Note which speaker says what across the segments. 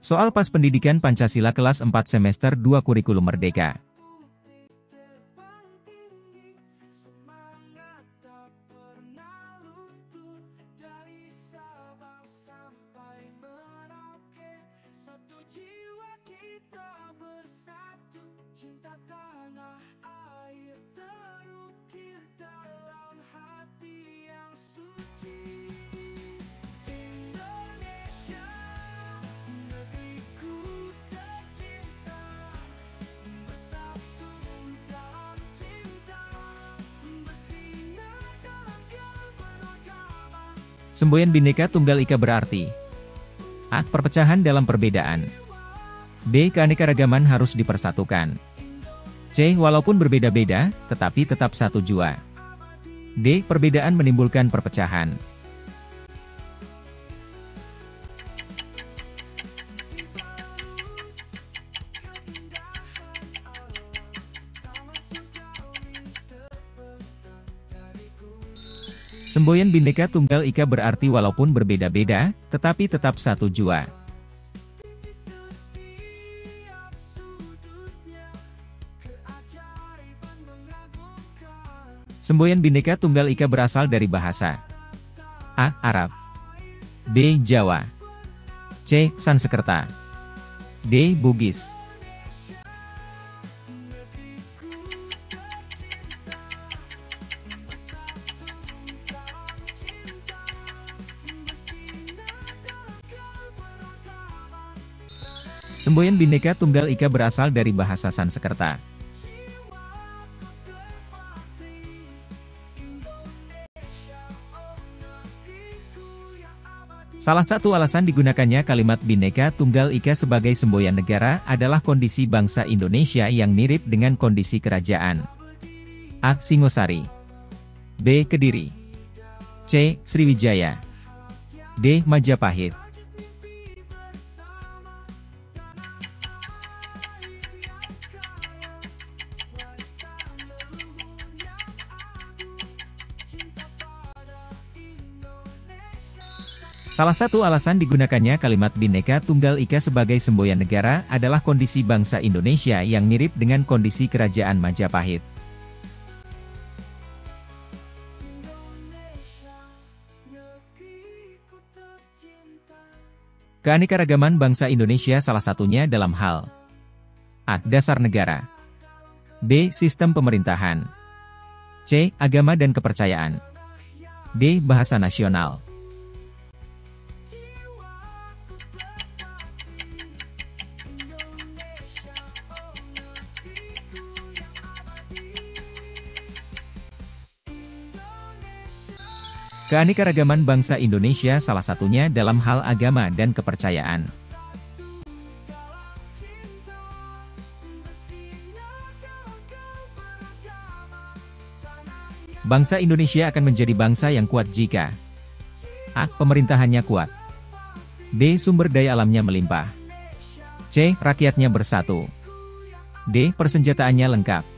Speaker 1: Soal pas pendidikan Pancasila kelas 4 semester 2 kurikulum merdeka. Semboyan Bhinneka Tunggal Ika berarti A. Perpecahan dalam perbedaan. B. Keanekaragaman harus dipersatukan. C. Walaupun berbeda-beda, tetapi tetap satu jua. D. Perbedaan menimbulkan perpecahan. Semboyan Bhinneka Tunggal Ika berarti walaupun berbeda-beda, tetapi tetap satu jua. Semboyan Bhinneka Tunggal Ika berasal dari bahasa A. Arab, B. Jawa, C. Sanskerta, D. Bugis. Semboyan Bhinneka Tunggal Ika berasal dari bahasa Sanskerta. Salah satu alasan digunakannya kalimat Bhinneka Tunggal Ika sebagai semboyan negara adalah kondisi bangsa Indonesia yang mirip dengan kondisi kerajaan. A. Singosari, B. Kediri, C. Sriwijaya, D. Majapahit. Salah satu alasan digunakannya kalimat Bhinneka Tunggal Ika sebagai semboyan negara adalah kondisi bangsa Indonesia yang mirip dengan kondisi kerajaan Majapahit. Keanekaragaman bangsa Indonesia salah satunya dalam hal A. Dasar negara, B. Sistem pemerintahan, C. Agama dan kepercayaan, D. Bahasa nasional. Keanekaragaman bangsa Indonesia salah satunya dalam hal agama dan kepercayaan. Bangsa Indonesia akan menjadi bangsa yang kuat jika A. Pemerintahannya kuat, B. Sumber daya alamnya melimpah, C. Rakyatnya bersatu, D. Persenjataannya lengkap.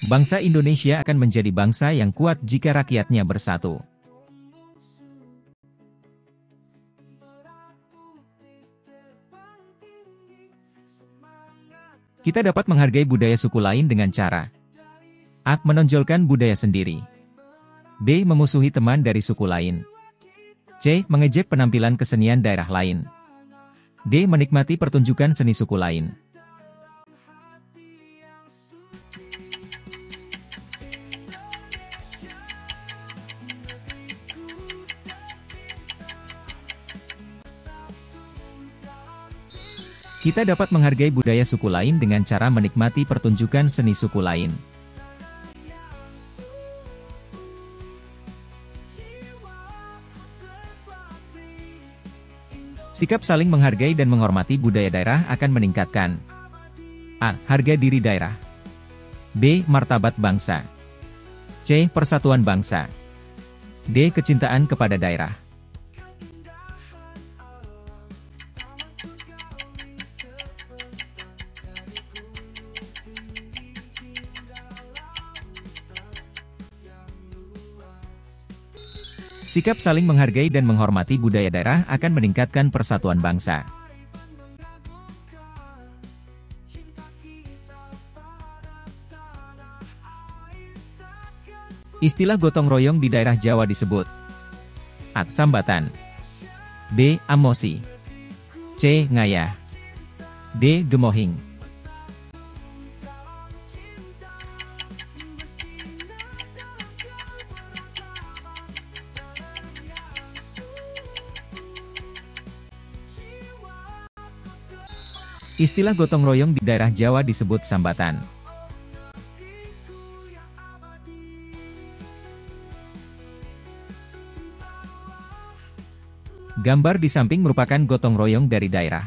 Speaker 1: Bangsa Indonesia akan menjadi bangsa yang kuat jika rakyatnya bersatu. Kita dapat menghargai budaya suku lain dengan cara A. Menonjolkan budaya sendiri, B. Memusuhi teman dari suku lain, C. Mengejek penampilan kesenian daerah lain, D. Menikmati pertunjukan seni suku lain. Kita dapat menghargai budaya suku lain dengan cara menikmati pertunjukan seni suku lain. Sikap saling menghargai dan menghormati budaya daerah akan meningkatkan A. Harga diri daerah, B. Martabat bangsa, C. Persatuan bangsa, D. Kecintaan kepada daerah. Sikap saling menghargai dan menghormati budaya daerah akan meningkatkan persatuan bangsa. Istilah gotong royong di daerah Jawa disebut A. Sambatan, B. Amosi, C. Ngayah, D. Gemohing. Istilah gotong royong di daerah Jawa disebut sambatan. Gambar di samping merupakan gotong royong dari daerah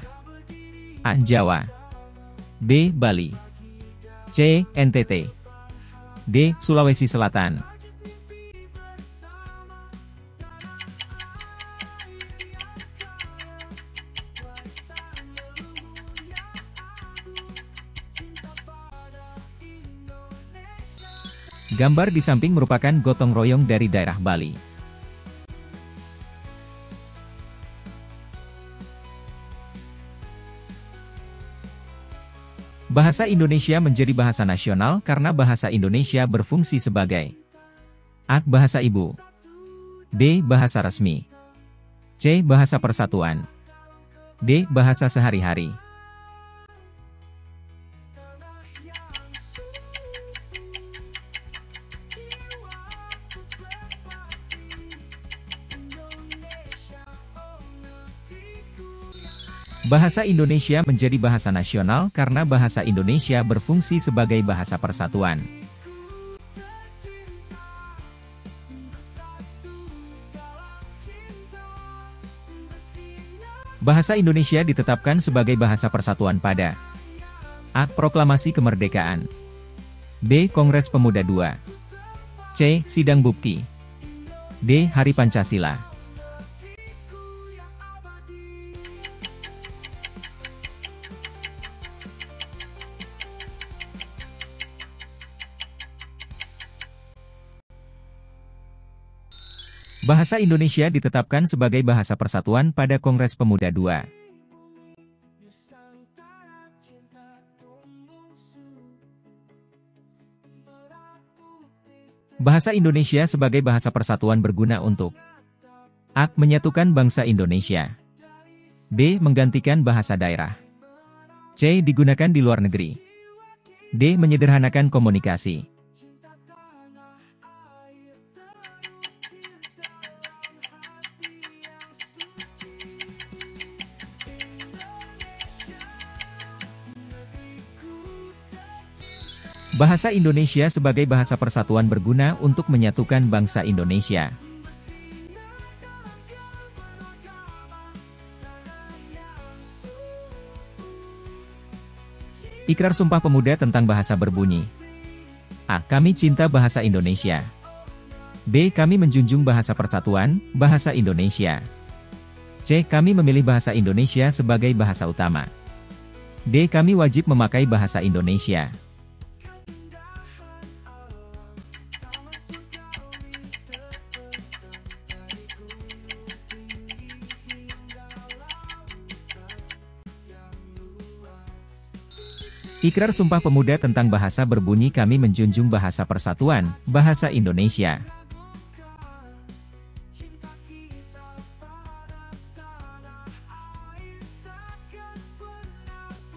Speaker 1: A. Jawa, B. Bali, C. NTT, D. Sulawesi Selatan. Gambar di samping merupakan gotong royong dari daerah Bali. Bahasa Indonesia menjadi bahasa nasional karena bahasa Indonesia berfungsi sebagai A. Bahasa ibu, B. Bahasa resmi, C. Bahasa persatuan, D. Bahasa sehari-hari. Bahasa Indonesia menjadi bahasa nasional karena bahasa Indonesia berfungsi sebagai bahasa persatuan. Bahasa Indonesia ditetapkan sebagai bahasa persatuan pada A. Proklamasi Kemerdekaan, B. Kongres Pemuda II, C. Sidang Bukti, D. Hari Pancasila. Bahasa Indonesia ditetapkan sebagai bahasa persatuan pada Kongres Pemuda II. Bahasa Indonesia sebagai bahasa persatuan berguna untuk A. Menyatukan bangsa Indonesia, B. Menggantikan bahasa daerah, C. Digunakan di luar negeri, D. Menyederhanakan komunikasi. Bahasa Indonesia sebagai bahasa persatuan berguna untuk menyatukan bangsa Indonesia. Ikrar Sumpah Pemuda tentang bahasa berbunyi A. Kami cinta bahasa Indonesia, B. Kami menjunjung bahasa persatuan, bahasa Indonesia, C. Kami memilih bahasa Indonesia sebagai bahasa utama, D. Kami wajib memakai bahasa Indonesia. Ikrar Sumpah Pemuda tentang bahasa berbunyi kami menjunjung bahasa persatuan, bahasa Indonesia.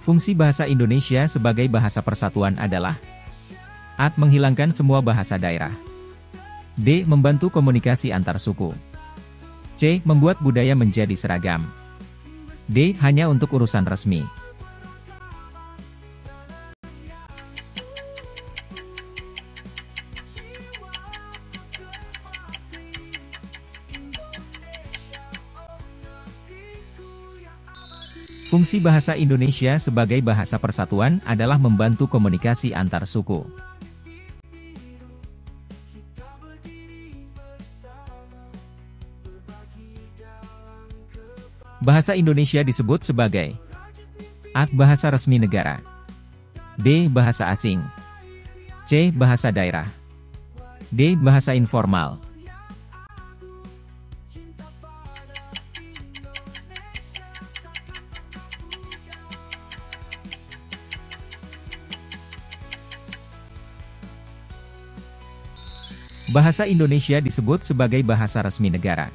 Speaker 1: Fungsi bahasa Indonesia sebagai bahasa persatuan adalah A. Menghilangkan semua bahasa daerah, B. Membantu komunikasi antar suku, C. Membuat budaya menjadi seragam, D. Hanya untuk urusan resmi. Fungsi bahasa Indonesia sebagai bahasa persatuan adalah membantu komunikasi antar suku. Bahasa Indonesia disebut sebagai A. Bahasa resmi negara, B. Bahasa asing, C. Bahasa daerah, D. Bahasa informal. Bahasa Indonesia disebut sebagai bahasa resmi negara.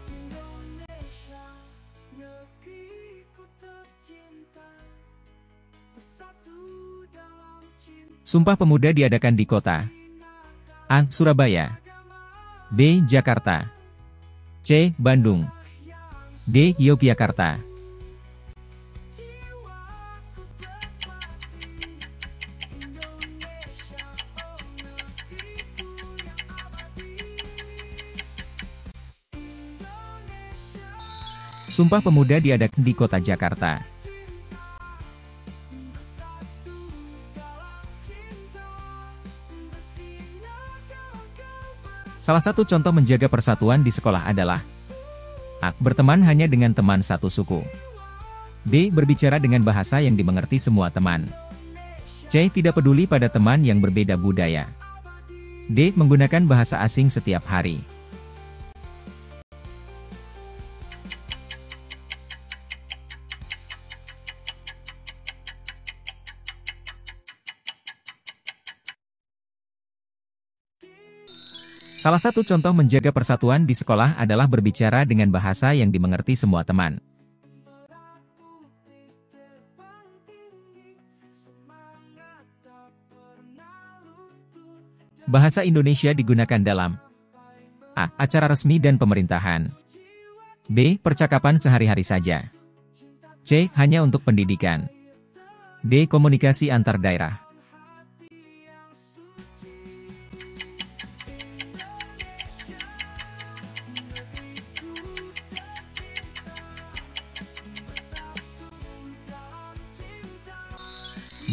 Speaker 1: Sumpah Pemuda diadakan di kota A. Surabaya, B. Jakarta, C. Bandung, D. Yogyakarta. Sumpah Pemuda diadakan di kota Jakarta. Salah satu contoh menjaga persatuan di sekolah adalah A. Berteman hanya dengan teman satu suku, B. Berbicara dengan bahasa yang dimengerti semua teman, C. Tidak peduli pada teman yang berbeda budaya, D. Menggunakan bahasa asing setiap hari. Salah satu contoh menjaga persatuan di sekolah adalah berbicara dengan bahasa yang dimengerti semua teman. Bahasa Indonesia digunakan dalam A. Acara resmi dan pemerintahan, B. Percakapan sehari-hari saja, C. Hanya untuk pendidikan, D. Komunikasi antar daerah.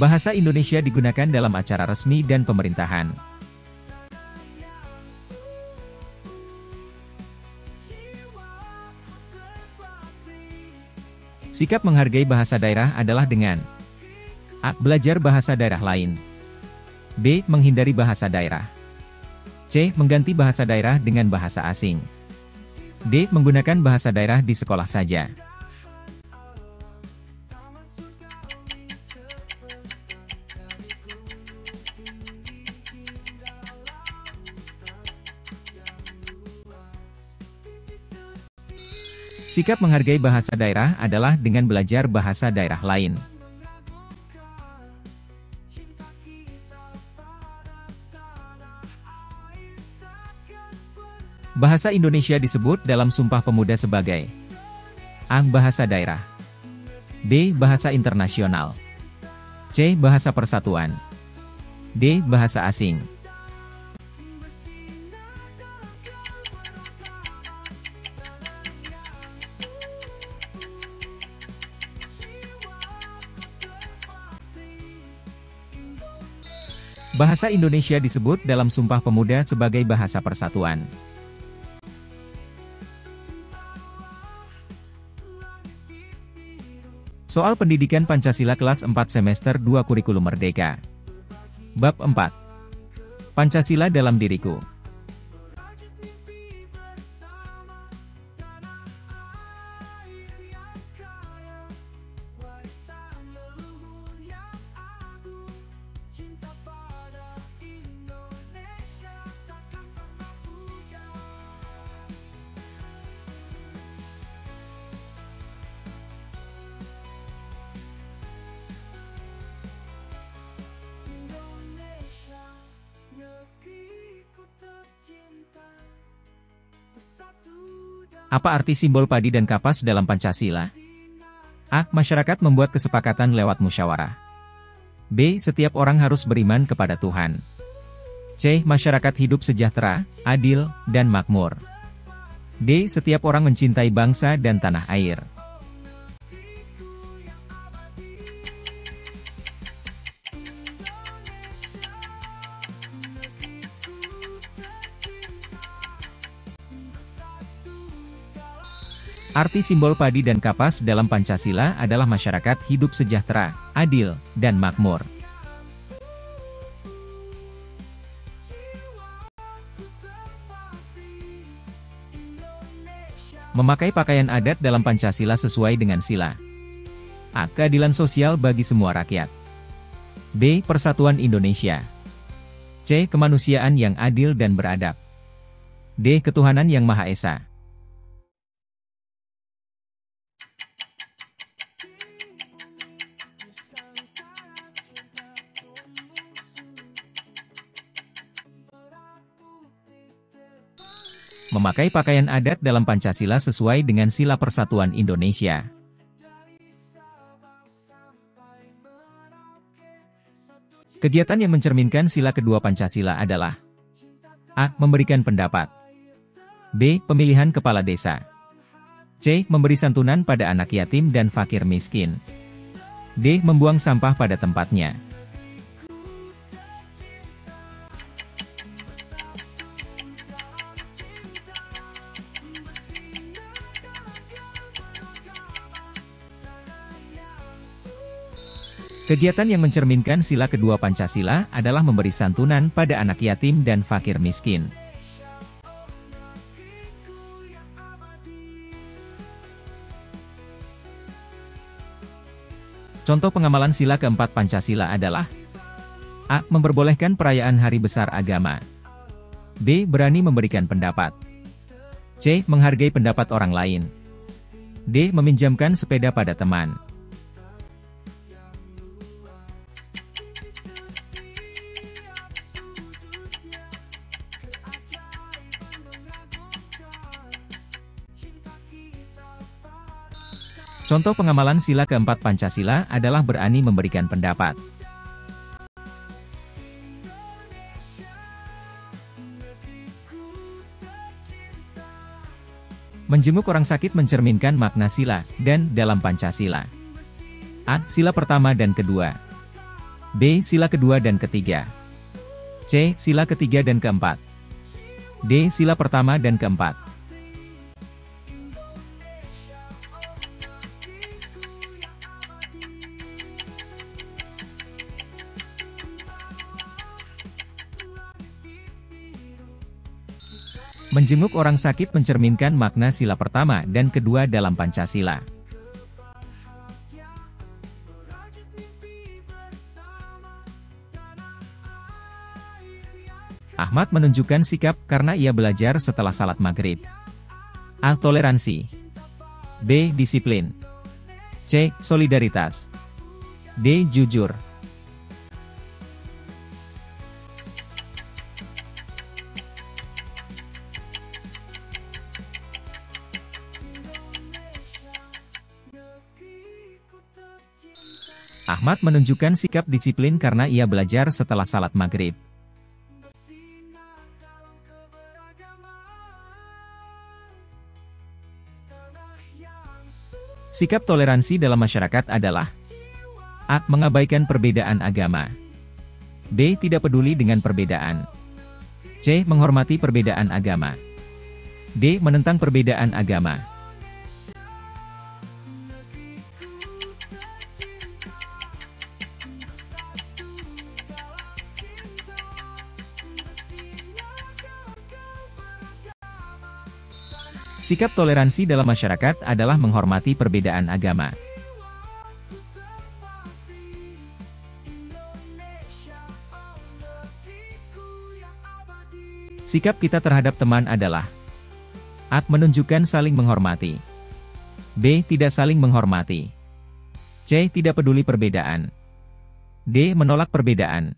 Speaker 1: Bahasa Indonesia digunakan dalam acara resmi dan pemerintahan. Sikap menghargai bahasa daerah adalah dengan A. Belajar bahasa daerah lain, B. Menghindari bahasa daerah, C. Mengganti bahasa daerah dengan bahasa asing, D. Menggunakan bahasa daerah di sekolah saja. Sikap menghargai bahasa daerah adalah dengan belajar bahasa daerah lain. Bahasa Indonesia disebut dalam Sumpah Pemuda sebagai A. Bahasa daerah, B. Bahasa internasional, C. Bahasa persatuan, D. Bahasa asing. Bahasa Indonesia disebut dalam Sumpah Pemuda sebagai bahasa persatuan. Soal pendidikan Pancasila kelas 4 semester 2 Kurikulum Merdeka. Bab 4. Pancasila dalam diriku. Apa arti simbol padi dan kapas dalam Pancasila? A. Masyarakat membuat kesepakatan lewat musyawarah. B. Setiap orang harus beriman kepada Tuhan. C. Masyarakat hidup sejahtera, adil, dan makmur. D. Setiap orang mencintai bangsa dan tanah air. Arti simbol padi dan kapas dalam Pancasila adalah masyarakat hidup sejahtera, adil, dan makmur. Memakai pakaian adat dalam Pancasila sesuai dengan sila. A. Keadilan sosial bagi semua rakyat. B. Persatuan Indonesia. C. Kemanusiaan yang adil dan beradab. D. Ketuhanan yang Maha Esa. Memakai pakaian adat dalam Pancasila sesuai dengan sila Persatuan Indonesia. Kegiatan yang mencerminkan sila kedua Pancasila adalah A. Memberikan pendapat. B. Pemilihan kepala desa. C. Memberi santunan pada anak yatim dan fakir miskin. D. Membuang sampah pada tempatnya. Kegiatan yang mencerminkan sila kedua Pancasila adalah memberi santunan pada anak yatim dan fakir miskin. Contoh pengamalan sila keempat Pancasila adalah A. Memperbolehkan perayaan hari besar agama. B. Berani memberikan pendapat. C. Menghargai pendapat orang lain. D. Meminjamkan sepeda pada teman. Contoh pengamalan sila keempat Pancasila adalah berani memberikan pendapat. Menjenguk orang sakit mencerminkan makna sila dan dalam Pancasila. A. Sila pertama dan kedua. B. Sila kedua dan ketiga. C. Sila ketiga dan keempat. D. Sila pertama dan keempat. Menjenguk orang sakit mencerminkan makna sila pertama dan kedua dalam Pancasila. Ahmad menunjukkan sikap karena ia belajar setelah salat maghrib. A. Toleransi. B. Disiplin. C. Solidaritas. D. Jujur. Ahmad menunjukkan sikap disiplin karena ia belajar setelah salat maghrib. Sikap toleransi dalam masyarakat adalah A. Mengabaikan perbedaan agama. B. Tidak peduli dengan perbedaan. C. Menghormati perbedaan agama. D. Menentang perbedaan agama. Sikap toleransi dalam masyarakat adalah menghormati perbedaan agama. Sikap kita terhadap teman adalah A. Menunjukkan saling menghormati. B. Tidak saling menghormati. C. Tidak peduli perbedaan. D. Menolak perbedaan.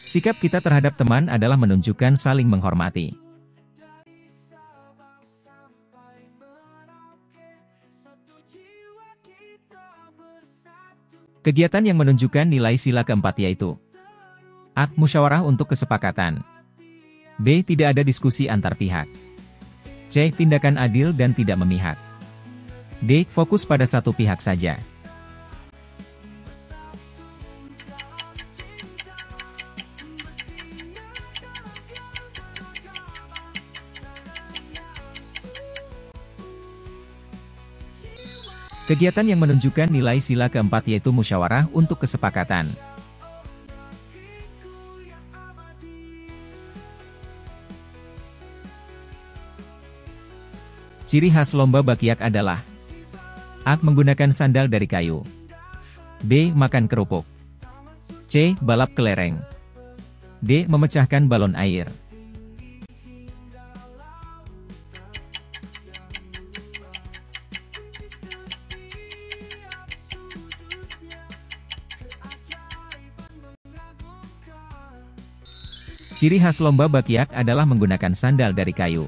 Speaker 1: Sikap kita terhadap teman adalah menunjukkan saling menghormati. Kegiatan yang menunjukkan nilai sila keempat yaitu A. Musyawarah untuk kesepakatan. B. Tidak ada diskusi antar pihak. C. Tindakan adil dan tidak memihak. D. Fokus pada satu pihak saja. Kegiatan yang menunjukkan nilai sila keempat yaitu musyawarah untuk kesepakatan. Ciri khas lomba bakyak adalah A. Menggunakan sandal dari kayu. B. Makan kerupuk. C. Balap kelereng. D. Memecahkan balon air. Ciri khas lomba bakyak adalah menggunakan sandal dari kayu.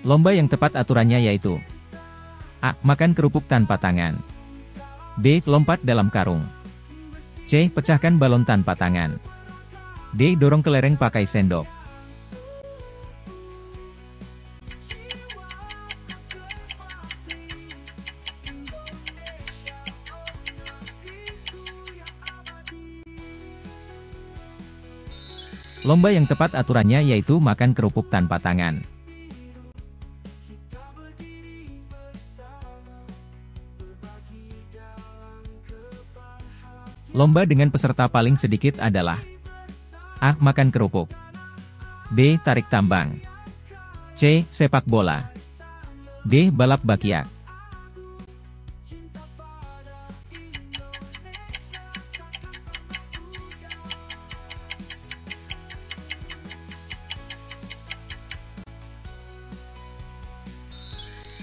Speaker 1: Lomba yang tepat aturannya yaitu A. Makan kerupuk tanpa tangan. B. Lompat dalam karung. C. Pecahkan balon tanpa tangan. D. Dorong kelereng pakai sendok. Lomba yang tepat aturannya yaitu makan kerupuk tanpa tangan. Lomba dengan peserta paling sedikit adalah A. Makan kerupuk. B. Tarik tambang. C. Sepak bola. D. Balap bakyak.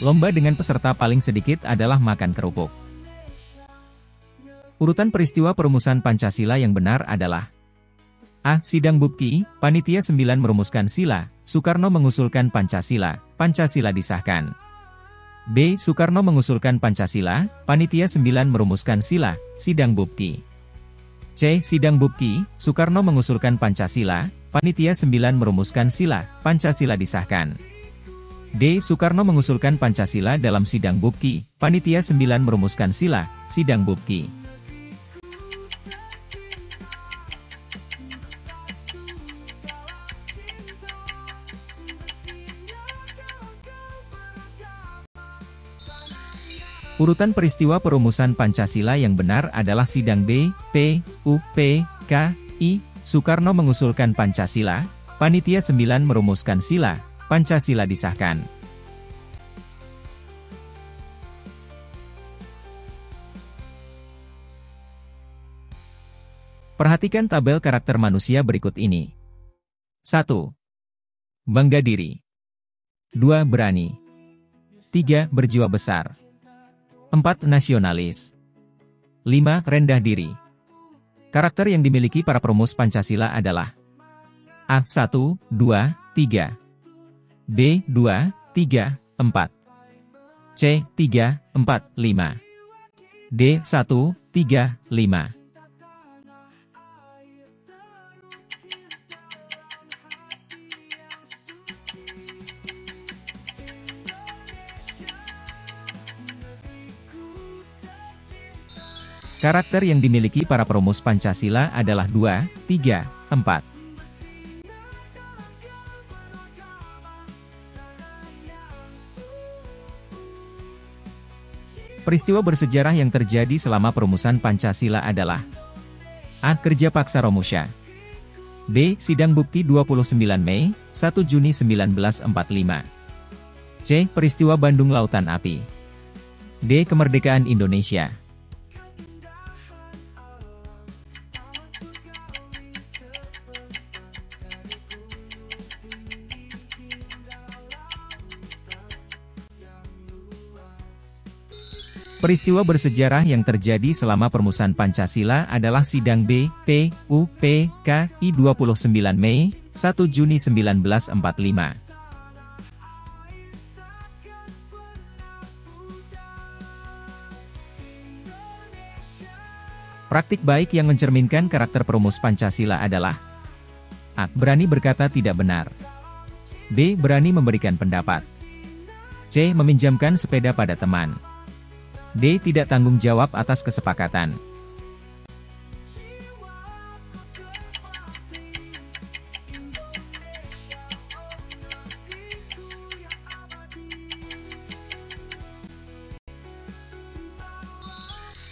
Speaker 1: Lomba dengan peserta paling sedikit adalah makan kerupuk. Urutan peristiwa perumusan Pancasila yang benar adalah A. Sidang Bukti, Panitia 9 merumuskan sila, Soekarno mengusulkan Pancasila, Pancasila disahkan. B. Soekarno mengusulkan Pancasila, Panitia 9 merumuskan sila, Sidang Bukti. C. Sidang Bukti, Soekarno mengusulkan Pancasila, Panitia 9 merumuskan sila, Pancasila disahkan. D. Soekarno mengusulkan Pancasila dalam Sidang Bukti, Panitia 9 merumuskan sila, Sidang Bukti. Urutan peristiwa perumusan Pancasila yang benar adalah Sidang B, P, U, P, K, I, Soekarno mengusulkan Pancasila, Panitia 9 merumuskan sila, Pancasila disahkan. Perhatikan tabel karakter manusia berikut ini. 1. Bangga diri. 2. Berani. 3. Berjiwa besar. 4. Nasionalis. 5. Rendah diri. Karakter yang dimiliki para perumus Pancasila adalah A. 1, 2, 3. B. 2, 3, 4. C. 3, 4, 5. D. 1, 3, 5. Karakter yang dimiliki para perumus Pancasila adalah 2, 3, 4. Peristiwa bersejarah yang terjadi selama perumusan Pancasila adalah A. Kerja paksa Romusha. B. Sidang Bukti 29 Mei, 1 Juni 1945. C. Peristiwa Bandung Lautan Api. D. Kemerdekaan Indonesia. Peristiwa bersejarah yang terjadi selama perumusan Pancasila adalah Sidang B, P, U, P, K, I 29 Mei, 1 Juni 1945. Praktik baik yang mencerminkan karakter perumus Pancasila adalah A. Berani berkata tidak benar. B. Berani memberikan pendapat. C. Meminjamkan sepeda pada teman. D. Tidak tanggung jawab atas kesepakatan.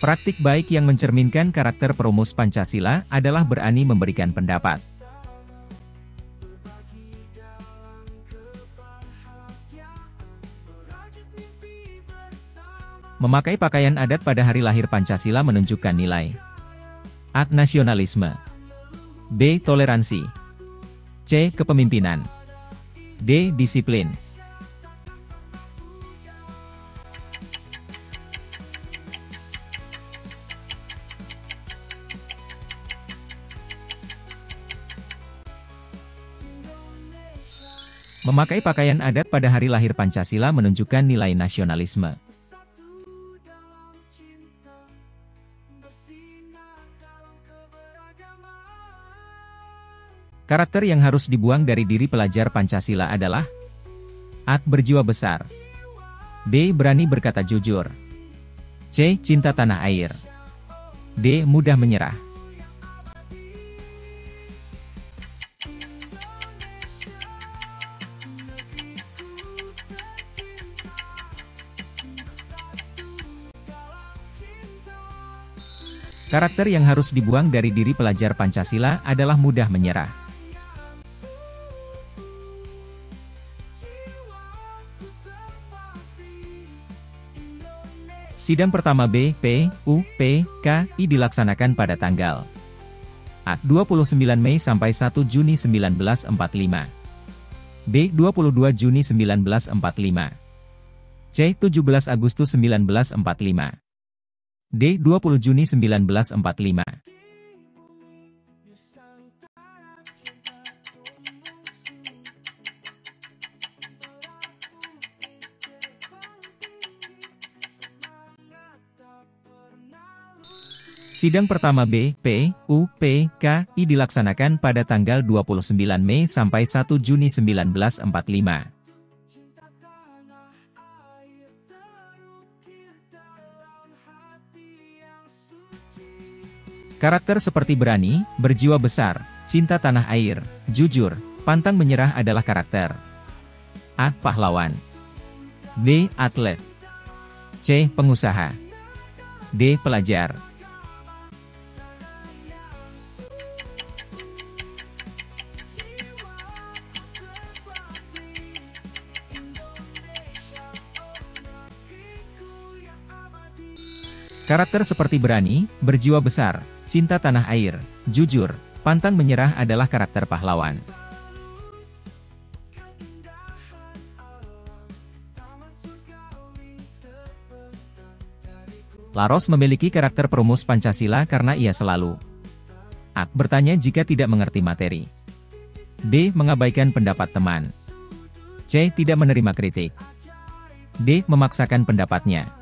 Speaker 1: Praktik baik yang mencerminkan karakter perumus Pancasila adalah berani memberikan pendapat. Memakai pakaian adat pada hari lahir Pancasila menunjukkan nilai A. Nasionalisme, B. Toleransi, C. Kepemimpinan, D. Disiplin. Memakai pakaian adat pada hari lahir Pancasila menunjukkan nilai nasionalisme. Karakter yang harus dibuang dari diri pelajar Pancasila adalah A. Berjiwa besar, B. Berani berkata jujur, C. Cinta tanah air, D. Mudah menyerah. Karakter yang harus dibuang dari diri pelajar Pancasila adalah mudah menyerah. Sidang pertama B, P, U, P, K, I dilaksanakan pada tanggal A. 29 Mei sampai 1 Juni 1945, B. 22 Juni 1945, C. 17 Agustus 1945, D. 20 Juni 1945. Sidang pertama B, P, U, P, K, I dilaksanakan pada tanggal 29 Mei sampai 1 Juni 1945. Karakter seperti berani, berjiwa besar, cinta tanah air, jujur, pantang menyerah adalah karakter A. Pahlawan, B. Atlet, C. Pengusaha, D. Pelajar. Karakter seperti berani, berjiwa besar, cinta tanah air, jujur, pantang menyerah adalah karakter pahlawan. Laros memiliki karakter perumus Pancasila karena ia selalu A. Bertanya jika tidak mengerti materi, B. Mengabaikan pendapat teman, C. Tidak menerima kritik, D. Memaksakan pendapatnya.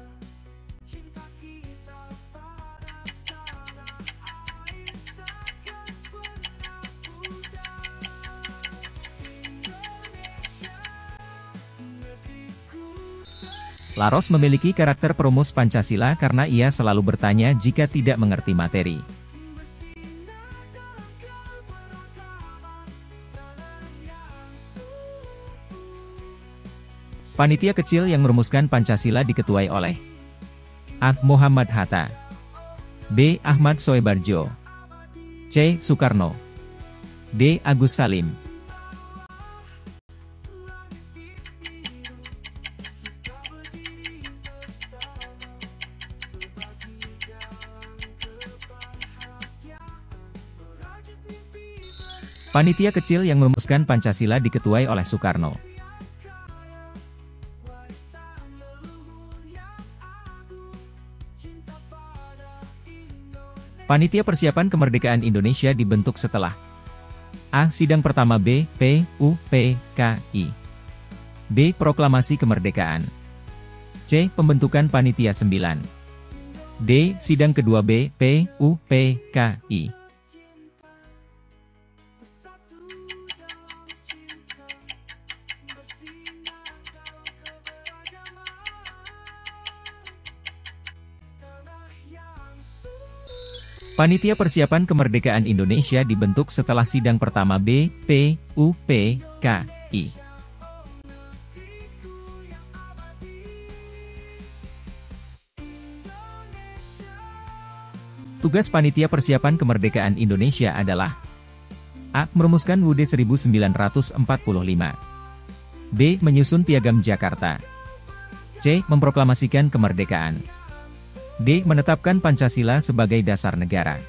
Speaker 1: Laros memiliki karakter perumus Pancasila karena ia selalu bertanya jika tidak mengerti materi. Panitia kecil yang merumuskan Pancasila diketuai oleh A. Muhammad Hatta, B. Ahmad Soebarjo, C. Soekarno, D. Agus Salim. Panitia kecil yang merumuskan Pancasila diketuai oleh Soekarno. Panitia persiapan kemerdekaan Indonesia dibentuk setelah A. Sidang pertama B, P, U, P, K, I, B. Proklamasi kemerdekaan, C. Pembentukan Panitia 9, D. Sidang kedua B, P, U, P, K, I. Panitia persiapan kemerdekaan Indonesia dibentuk setelah sidang pertama B, P, U, P, K, I. Tugas panitia persiapan kemerdekaan Indonesia adalah A. Merumuskan UUD 1945. B. Menyusun Piagam Jakarta. C. Memproklamasikan kemerdekaan. D. Menetapkan Pancasila sebagai dasar negara.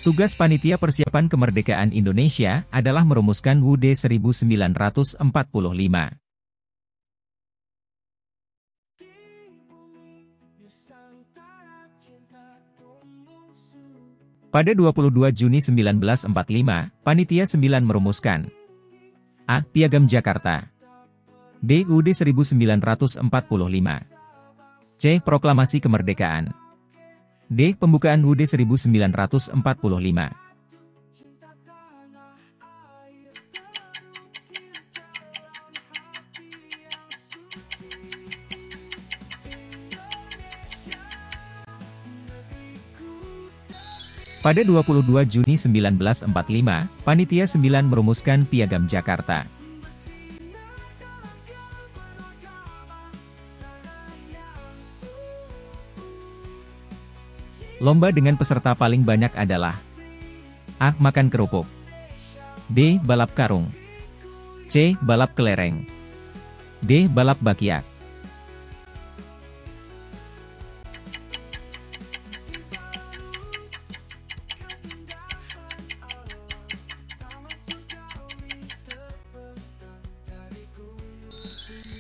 Speaker 1: Tugas panitia persiapan kemerdekaan Indonesia adalah merumuskan UUD 1945. Pada 22 Juni 1945, Panitia 9 merumuskan A. Piagam Jakarta. B. UUD 1945. C. Proklamasi Kemerdekaan. D. Pembukaan UUD 1945. Pada 22 Juni 1945, Panitia 9 merumuskan Piagam Jakarta. Lomba dengan peserta paling banyak adalah A. Makan kerupuk. B. Balap karung. C. Balap kelereng. D. Balap bakyak.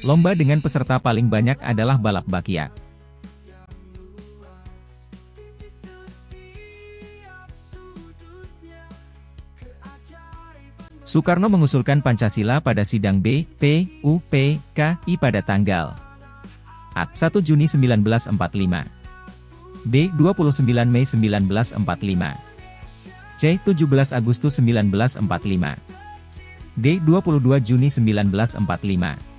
Speaker 1: Lomba dengan peserta paling banyak adalah balap bakyak. Soekarno mengusulkan Pancasila pada sidang B, P, U, P, K, I pada tanggal A. 1 Juni 1945. B. 29 Mei 1945. C. 17 Agustus 1945. D. 22 Juni 1945.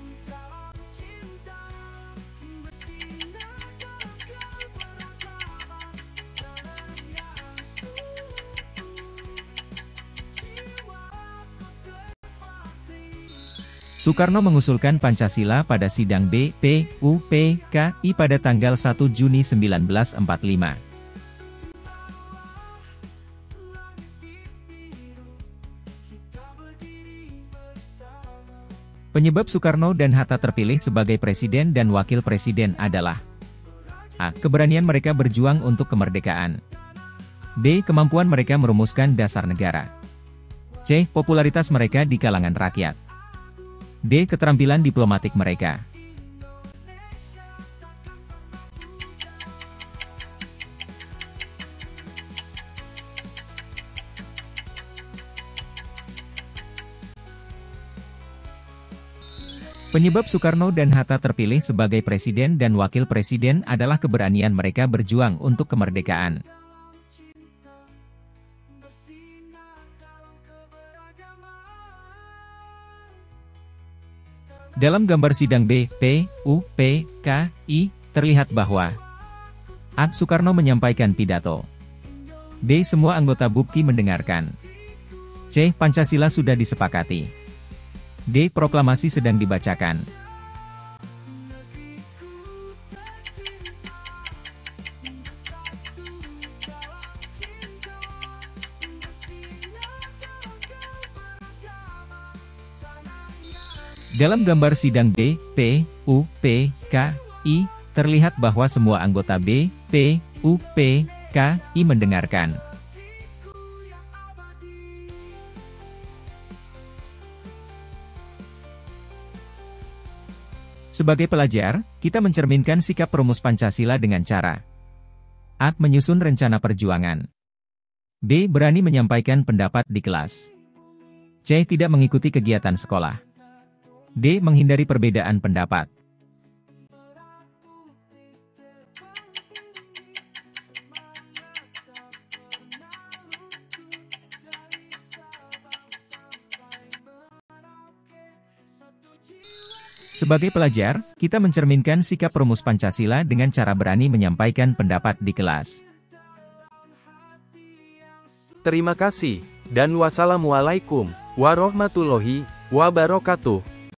Speaker 1: Soekarno mengusulkan Pancasila pada sidang B, P, U, P, K, I pada tanggal 1 Juni 1945. Penyebab Soekarno dan Hatta terpilih sebagai presiden dan wakil presiden adalah A. Keberanian mereka berjuang untuk kemerdekaan. B. Kemampuan mereka merumuskan dasar negara. C. Popularitas mereka di kalangan rakyat. D. Keterampilan diplomatik mereka. Penyebab Soekarno dan Hatta terpilih sebagai presiden dan wakil presiden adalah keberanian mereka berjuang untuk kemerdekaan. Dalam gambar sidang B, P, U, P, K, I, terlihat bahwa A. Soekarno menyampaikan pidato. B. Semua anggota bukti mendengarkan. C. Pancasila sudah disepakati. D. Proklamasi sedang dibacakan. Dalam gambar sidang B, P, U, P, K, I, terlihat bahwa semua anggota B, P, U, P, K, I mendengarkan. Sebagai pelajar, kita mencerminkan sikap perumus Pancasila dengan cara A. Menyusun rencana perjuangan. B. Berani menyampaikan pendapat di kelas. C. Tidak mengikuti kegiatan sekolah. D. Menghindari perbedaan pendapat. Sebagai pelajar, kita mencerminkan sikap perumus Pancasila dengan cara berani menyampaikan pendapat di kelas.
Speaker 2: Terima kasih, dan wassalamualaikum warahmatullahi wabarakatuh.